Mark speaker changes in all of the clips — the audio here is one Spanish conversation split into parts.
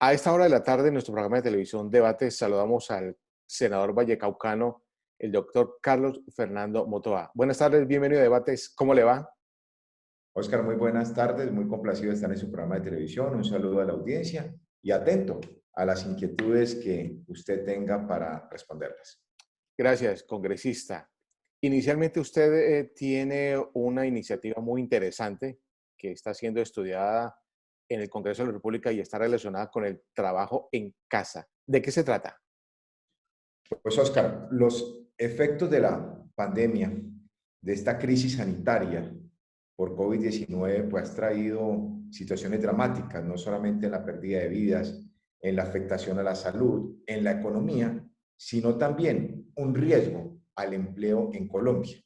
Speaker 1: A esta hora de la tarde, en nuestro programa de televisión Debates, saludamos al senador vallecaucano, el doctor Carlos Fernando Motoa. Buenas tardes, bienvenido a Debates. ¿Cómo le va?
Speaker 2: Oscar, muy buenas tardes, muy complacido de estar en su programa de televisión. Un saludo a la audiencia y atento a las inquietudes que usted tenga para responderlas.
Speaker 1: Gracias, congresista. Inicialmente usted tiene una iniciativa muy interesante que está siendo estudiada en el Congreso de la República y está relacionada con el trabajo en casa. ¿De qué se trata?
Speaker 2: Pues Oscar, los efectos de la pandemia, de esta crisis sanitaria por COVID-19, pues ha traído situaciones dramáticas, no solamente en la pérdida de vidas, en la afectación a la salud, en la economía, sino también un riesgo al empleo en Colombia.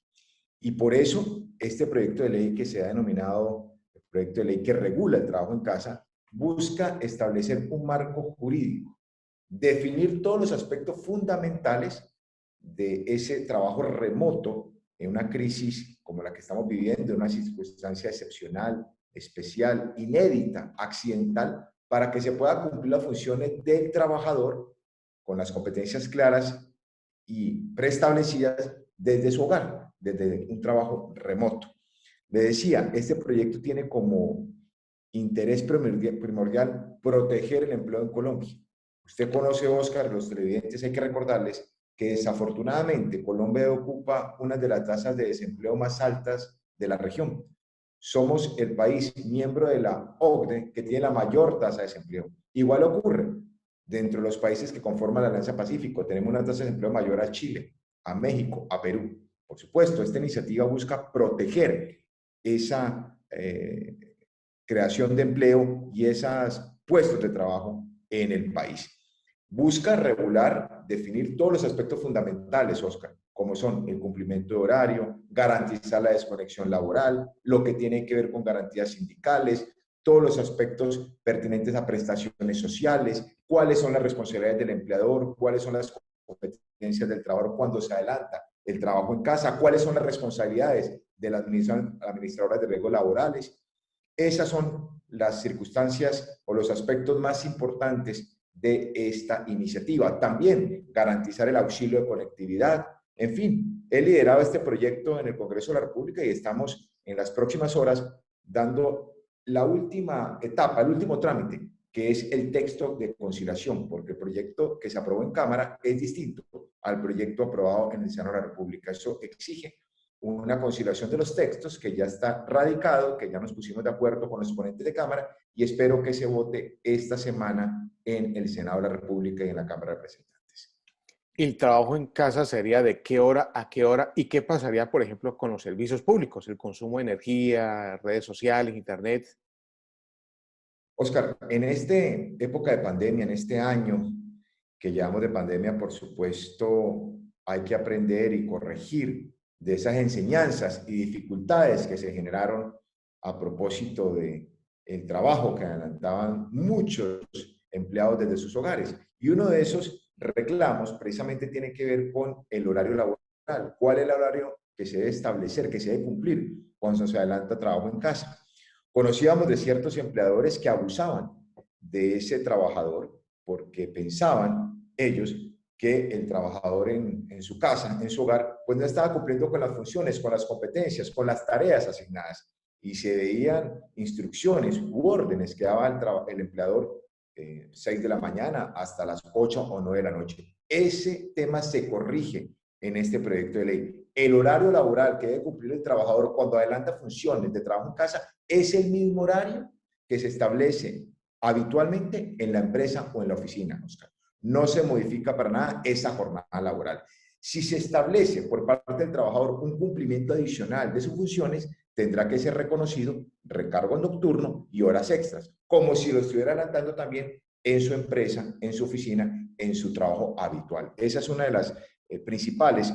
Speaker 2: Y por eso este proyecto de ley que se ha denominado el proyecto de ley que regula el trabajo en casa, busca establecer un marco jurídico, definir todos los aspectos fundamentales de ese trabajo remoto en una crisis como la que estamos viviendo, en una circunstancia excepcional, especial, inédita, accidental, para que se pueda cumplir las funciones del trabajador con las competencias claras y preestablecidas desde su hogar, desde un trabajo remoto. Le decía, este proyecto tiene como interés primordial proteger el empleo en Colombia. Usted conoce, Oscar, los televidentes, hay que recordarles que desafortunadamente Colombia ocupa una de las tasas de desempleo más altas de la región. Somos el país miembro de la OCDE que tiene la mayor tasa de desempleo. Igual ocurre dentro de los países que conforman la Alianza Pacífico. Tenemos una tasa de desempleo mayor a Chile, a México, a Perú. Por supuesto, esta iniciativa busca proteger esa creación de empleo y esos puestos de trabajo en el país. Busca regular, definir todos los aspectos fundamentales, Oscar, como son el cumplimiento de horario, garantizar la desconexión laboral, lo que tiene que ver con garantías sindicales, todos los aspectos pertinentes a prestaciones sociales, cuáles son las responsabilidades del empleador, cuáles son las competencias del trabajador cuando se adelanta el trabajo en casa, cuáles son las responsabilidades de las administradoras de riesgos laborales. Esas son las circunstancias o los aspectos más importantes de esta iniciativa. También garantizar el auxilio de conectividad. En fin, he liderado este proyecto en el Congreso de la República y estamos en las próximas horas dando la última etapa, el último trámite, que es el texto de conciliación, porque el proyecto que se aprobó en Cámara es distinto al proyecto aprobado en el Senado de la República. Eso exige una conciliación de los textos que ya está radicado, que ya nos pusimos de acuerdo con los ponentes de Cámara y espero que se vote esta semana en el Senado de la República y en la Cámara de Representantes.
Speaker 1: ¿El trabajo en casa sería de qué hora a qué hora? ¿Y qué pasaría, por ejemplo, con los servicios públicos, el consumo de energía, redes sociales, internet?
Speaker 2: Oscar, en esta época de pandemia, en este año que llevamos de pandemia, por supuesto, hay que aprender y corregir de esas enseñanzas y dificultades que se generaron a propósito de el trabajo que adelantaban muchos empleados desde sus hogares. Y uno de esos reclamos precisamente tiene que ver con el horario laboral. ¿Cuál es el horario que se debe establecer, que se debe cumplir cuando se adelanta trabajo en casa? Conocíamos de ciertos empleadores que abusaban de ese trabajador porque pensaban ellos que el trabajador en su casa, en su hogar, pues no estaba cumpliendo con las funciones, con las competencias, con las tareas asignadas. Y se veían instrucciones u órdenes que daba el empleador 6 de la mañana hasta las 8 o 9 de la noche. Ese tema se corrige en este proyecto de ley. El horario laboral que debe cumplir el trabajador cuando adelanta funciones de trabajo en casa es el mismo horario que se establece habitualmente en la empresa o en la oficina, Oscar. No se modifica para nada esa jornada laboral. Si se establece por parte del trabajador un cumplimiento adicional de sus funciones, tendrá que ser reconocido recargo nocturno y horas extras, como si lo estuviera adelantando también en su empresa, en su oficina, en su trabajo habitual. Esa es una de las principales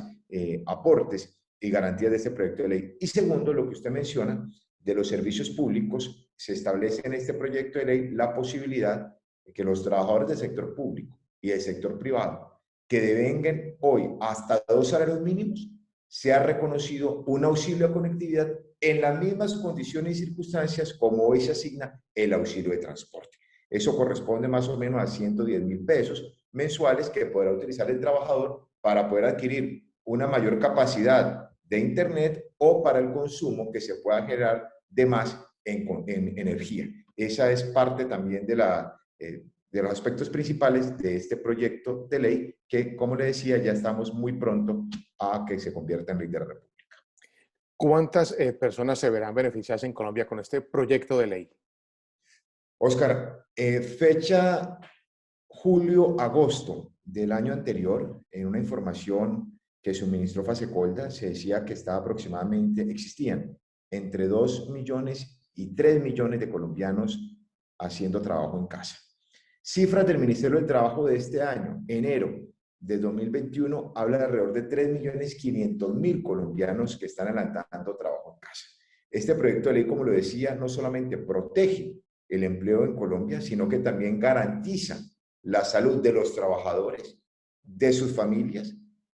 Speaker 2: aportes y garantías de este proyecto de ley. Y segundo, lo que usted menciona de los servicios públicos, se establece en este proyecto de ley la posibilidad de que los trabajadores del sector público y del sector privado que devengan hoy hasta 2 salarios mínimos, sea reconocido un auxilio de conectividad en las mismas condiciones y circunstancias como hoy se asigna el auxilio de transporte. Eso corresponde más o menos a 110.000 pesos mensuales que podrá utilizar el trabajador para poder adquirir una mayor capacidad de Internet o para el consumo que se pueda generar de más en energía. Esa es parte también de los aspectos principales de este proyecto de ley que, como le decía, ya estamos muy pronto a que se convierta en ley de la República.
Speaker 1: ¿Cuántas personas se verán beneficiadas en Colombia con este proyecto de ley?
Speaker 2: Oscar, fecha julio-agosto del año anterior, en una información que suministró Fasecolda, se decía que existían entre 2 millones y 3 millones de colombianos haciendo trabajo en casa. Cifras del Ministerio del Trabajo de este año, enero de 2021, habla de alrededor de 3.500.000 colombianos que están adelantando trabajo en casa. Este proyecto de ley, como lo decía, no solamente protege el empleo en Colombia, sino que también garantiza la salud de los trabajadores, de sus familias,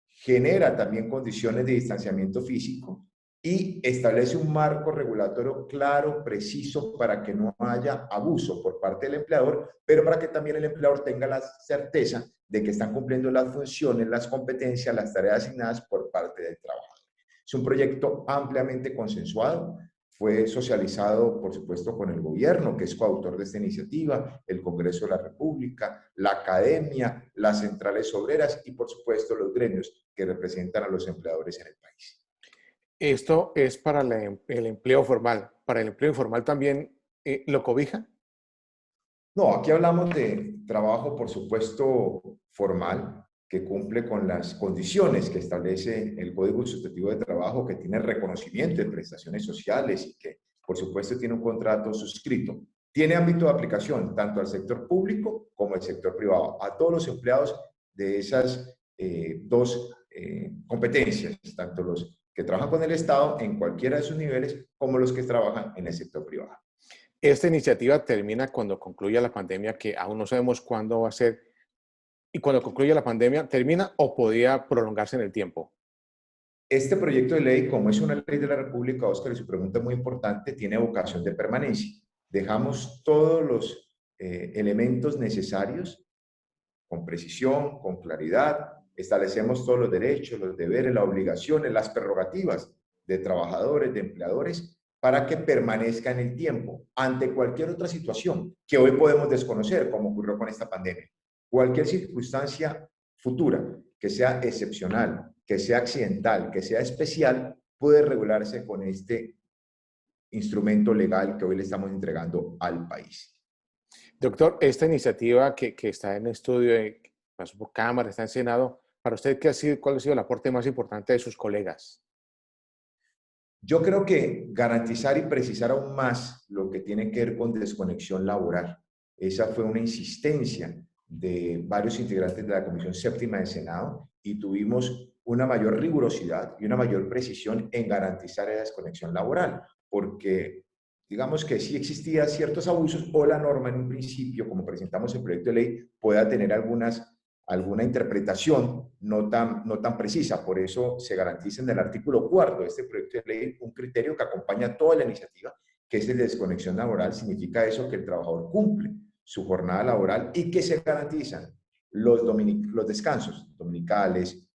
Speaker 2: genera también condiciones de distanciamiento físico y establece un marco regulatorio claro, preciso, para que no haya abuso por parte del empleador, pero para que también el empleador tenga la certeza de que están cumpliendo las funciones, las competencias, las tareas asignadas por parte del trabajador. Es un proyecto ampliamente consensuado. Fue socializado, por supuesto, con el gobierno, que es coautor de esta iniciativa, el Congreso de la República, la academia, las centrales obreras y, por supuesto, los gremios que representan a los empleadores en el país.
Speaker 1: Esto es para el empleo formal. ¿Para el empleo informal también lo cobija?
Speaker 2: No, aquí hablamos de trabajo, por supuesto, formal, que cumple con las condiciones que establece el Código Sustantivo de Trabajo, que tiene reconocimiento de prestaciones sociales y que, por supuesto, tiene un contrato suscrito. Tiene ámbito de aplicación tanto al sector público como al sector privado, a todos los empleados de esas dos competencias, tanto los que trabajan con el Estado en cualquiera de sus niveles como los que trabajan en el sector privado.
Speaker 1: Esta iniciativa termina cuando concluya la pandemia, que aún no sabemos cuándo va a ser, y cuando concluya la pandemia, ¿termina o podría prolongarse en el tiempo?
Speaker 2: Este proyecto de ley, como es una ley de la República, Oscar, y su pregunta es muy importante, tiene vocación de permanencia. Dejamos todos los elementos necesarios con precisión, con claridad, establecemos todos los derechos, los deberes, las obligaciones, las prerrogativas de trabajadores, de empleadores, para que permanezca en el tiempo ante cualquier otra situación que hoy podemos desconocer, como ocurrió con esta pandemia. Cualquier circunstancia futura que sea excepcional, que sea accidental, que sea especial, puede regularse con este instrumento legal que hoy le estamos entregando al país.
Speaker 1: Doctor, esta iniciativa que está en estudio, pasó por Cámara, está en Senado, para usted, ¿cuál ha sido el aporte más importante de sus colegas?
Speaker 2: Yo creo que garantizar y precisar aún más lo que tiene que ver con desconexión laboral. Esa fue una insistencia de varios integrantes de la Comisión Séptima del Senado y tuvimos una mayor rigurosidad y una mayor precisión en garantizar esa desconexión laboral, porque digamos que sí existían ciertos abusos o la norma en un principio, como presentamos el proyecto de ley, pueda tener alguna interpretación no tan precisa. Por eso se garantiza en el artículo 4 de este proyecto de ley un criterio que acompaña toda la iniciativa, que es el de desconexión laboral. Significa eso que el trabajador cumple su jornada laboral y que se garantizan los descansos dominicales,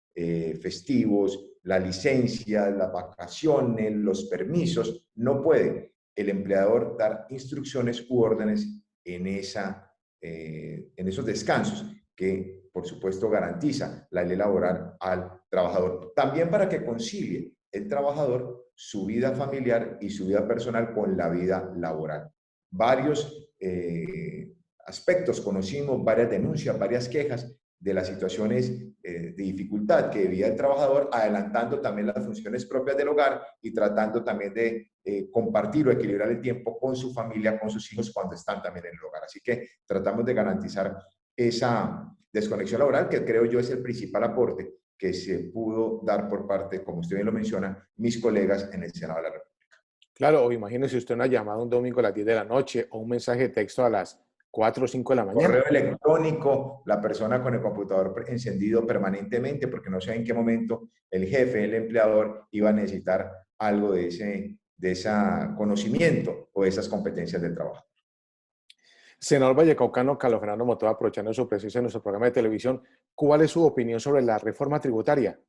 Speaker 2: festivos, la licencia, las vacaciones, los permisos. No puede el empleador dar instrucciones u órdenes en esos descansos que, por supuesto, garantiza la ley laboral al trabajador. También para que concilie el trabajador su vida familiar y su vida personal con la vida laboral. Varios aspectos conocimos, varias denuncias, varias quejas de las situaciones de dificultad que vivía el trabajador, adelantando también las funciones propias del hogar y tratando también de compartir o equilibrar el tiempo con su familia, con sus hijos cuando están también en el hogar. Así que tratamos de garantizar esa desconexión laboral, que creo yo es el principal aporte que se pudo dar por parte, como usted bien lo menciona, mis colegas en el Senado de la República.
Speaker 1: Claro, o imagínese usted una llamada un domingo a las 10 de la noche o un mensaje de texto a las 4 o 5 de la mañana.
Speaker 2: Correo electrónico, la persona con el computador encendido permanentemente, porque no sé en qué momento el jefe, el empleador, iba a necesitar algo de ese conocimiento o de esas competencias del trabajo.
Speaker 1: Senador vallecaucano Carlos Fernando Motó, aprovechando su presencia en nuestro programa de televisión, ¿cuál es su opinión sobre la reforma tributaria?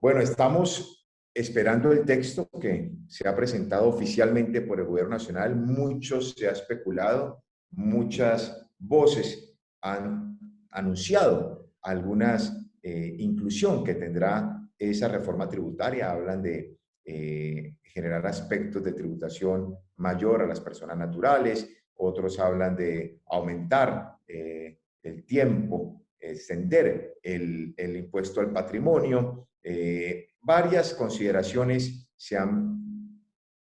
Speaker 2: Bueno, estamos esperando el texto que se ha presentado oficialmente por el Gobierno Nacional. Mucho se ha especulado, muchas voces han anunciado algunas inclusión que tendrá esa reforma tributaria. Hablan de generar aspectos de tributación mayor a las personas naturales, otros hablan de aumentar el tiempo, extender el impuesto al patrimonio. Varias consideraciones se han,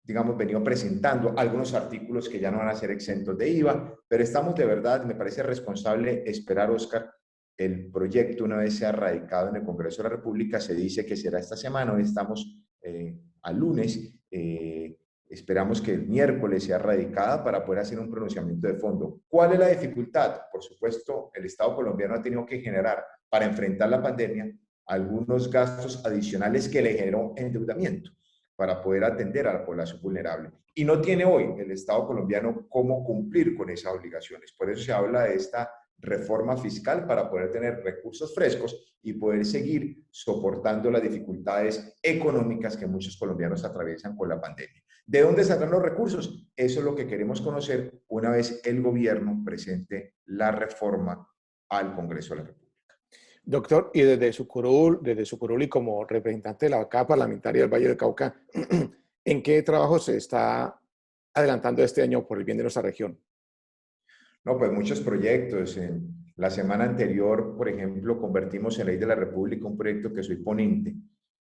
Speaker 2: digamos, venido presentando, algunos artículos que ya no van a ser exentos de IVA, pero estamos de verdad, me parece responsable esperar, Oscar, el proyecto una vez sea radicado en el Congreso de la República. Se dice que será esta semana, hoy estamos al lunes, esperamos que el miércoles sea radicada para poder hacer un pronunciamiento de fondo. ¿Cuál es la dificultad? Por supuesto, el Estado colombiano ha tenido que generar para enfrentar la pandemia algunos gastos adicionales que le generó endeudamiento para poder atender a la población vulnerable. Y no tiene hoy el Estado colombiano cómo cumplir con esas obligaciones. Por eso se habla de esta reforma fiscal para poder tener recursos frescos y poder seguir soportando las dificultades económicas que muchos colombianos atraviesan con la pandemia. ¿De dónde saldrán los recursos? Eso es lo que queremos conocer una vez el gobierno presente la reforma al Congreso de la República.
Speaker 1: Doctor, y desde su curul y como representante de la bancada parlamentaria del Valle del Cauca, ¿en qué trabajo se está adelantando este año por el bien de nuestra región?
Speaker 2: No, pues muchos proyectos. En la semana anterior, por ejemplo, convertimos en Ley de la República un proyecto que soy ponente,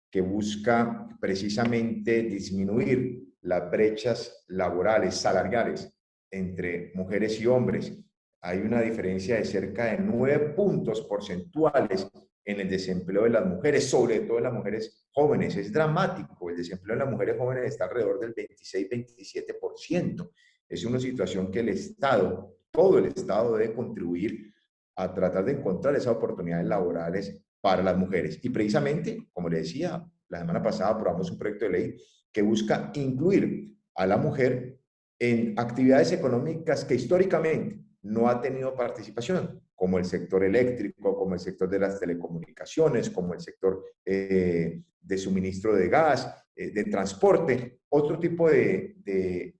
Speaker 2: que busca precisamente disminuir las brechas laborales, salariales, entre mujeres y hombres. Hay una diferencia de cerca de 9 puntos porcentuales en el desempleo de las mujeres, sobre todo en las mujeres jóvenes. Es dramático. El desempleo de las mujeres jóvenes está alrededor del 26-27%. Es una situación que el Estado, todo el Estado debe contribuir a tratar de encontrar esas oportunidades laborales para las mujeres. Y precisamente, como le decía, la semana pasada aprobamos un proyecto de ley que busca incluir a la mujer en actividades económicas que históricamente no ha tenido participación, como el sector eléctrico, como el sector de las telecomunicaciones, como el sector de suministro de gas, de transporte, otro tipo de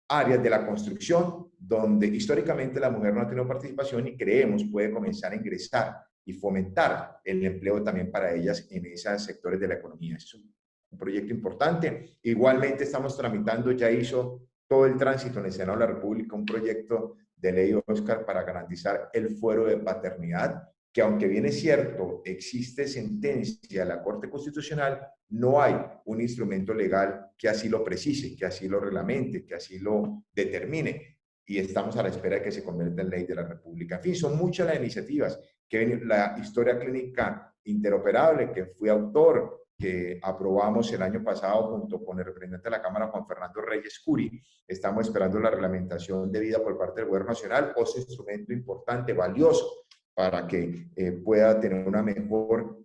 Speaker 2: áreas de la construcción donde históricamente la mujer no ha tenido participación y creemos puede comenzar a ingresar y fomentar el empleo también para ellas en esos sectores de la economía. Es un proyecto importante. Igualmente estamos tramitando, ya hizo todo el tránsito en el Senado de la República, un proyecto de ley, Oscar, para garantizar el fuero de paternidad, que aunque bien es cierto, existe sentencia de la Corte Constitucional, no hay un instrumento legal que así lo precise, que así lo reglamente, que así lo determine. Y estamos a la espera de que se convierta en ley de la República. En fin, son muchas las iniciativas. Que la historia clínica interoperable, que fui autor, que aprobamos el año pasado junto con el representante de la Cámara, Juan Fernando Reyes Curi. Estamos esperando la reglamentación debida por parte del Gobierno Nacional, otro instrumento importante, valioso, para que pueda tener un mejor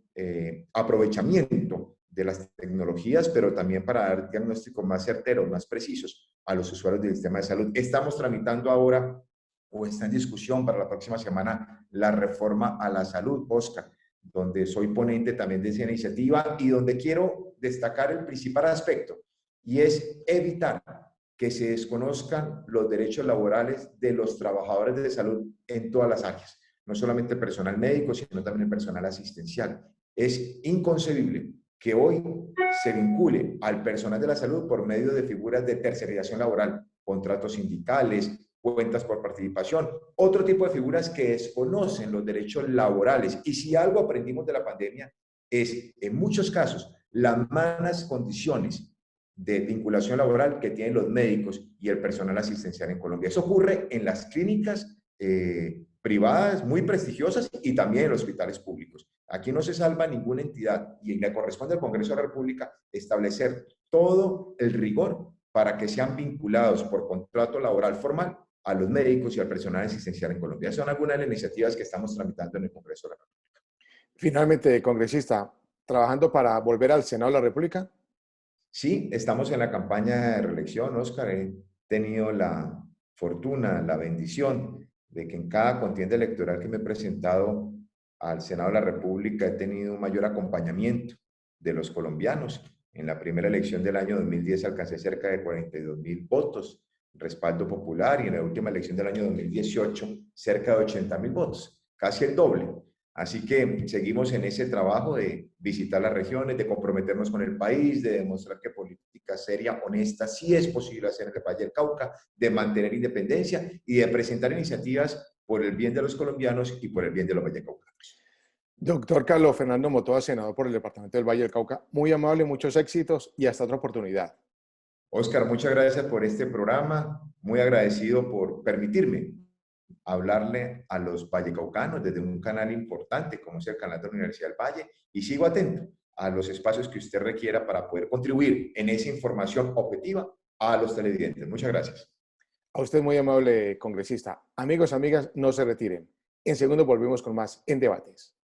Speaker 2: aprovechamiento de las tecnologías, pero también para dar diagnósticos más certeros, más precisos a los usuarios del sistema de salud. Estamos tramitando ahora, o está en discusión para la próxima semana, la reforma a la salud, Oscar, donde soy ponente también de esa iniciativa y donde quiero destacar el principal aspecto, y es evitar que se desconozcan los derechos laborales de los trabajadores de salud en todas las áreas, no solamente el personal médico, sino también el personal asistencial. Es inconcebible que hoy se vincule al personal de la salud por medio de figuras de tercerización laboral, contratos sindicales, cuentas por participación, otro tipo de figuras que desconocen los derechos laborales. Y si algo aprendimos de la pandemia es, en muchos casos, las malas condiciones de vinculación laboral que tienen los médicos y el personal asistencial en Colombia. Eso ocurre en las clínicas privadas muy prestigiosas y también en los hospitales públicos. Aquí no se salva ninguna entidad y le corresponde al Congreso de la República establecer todo el rigor para que sean vinculados por contrato laboral formal a los médicos y al personal asistencial en Colombia. Son algunas de las iniciativas que estamos tramitando en el Congreso de la República.
Speaker 1: Finalmente, congresista, trabajando para volver al Senado de la República.
Speaker 2: Sí, estamos en la campaña de reelección, Oscar. He tenido la fortuna, la bendición de que en cada contienda electoral que me he presentado al Senado de la República he tenido un mayor acompañamiento de los colombianos. En la primera elección del año 2010 alcancé cerca de 42.000 votos, respaldo popular, y en la última elección del año 2018 cerca de 80.000 votos, casi el doble. Así que seguimos en ese trabajo de visitar las regiones, de comprometernos con el país, de demostrar que política seria, honesta, sí es posible hacer en el Valle del Cauca, de mantener independencia y de presentar iniciativas por el bien de los colombianos y por el bien de los vallecaucanos.
Speaker 1: Doctor Carlos Fernando Motoa, senador por el Departamento del Valle del Cauca, muy amable, muchos éxitos y hasta otra oportunidad.
Speaker 2: Oscar, muchas gracias por este programa, muy agradecido por permitirme hablarle a los vallecaucanos desde un canal importante como es el canal de la Universidad del Valle, y sigo atento a los espacios que usted requiera para poder contribuir en esa información objetiva a los televidentes. Muchas gracias.
Speaker 1: A usted muy amable, congresista. Amigos, amigas, no se retiren. En segundo volvemos con más En Debates.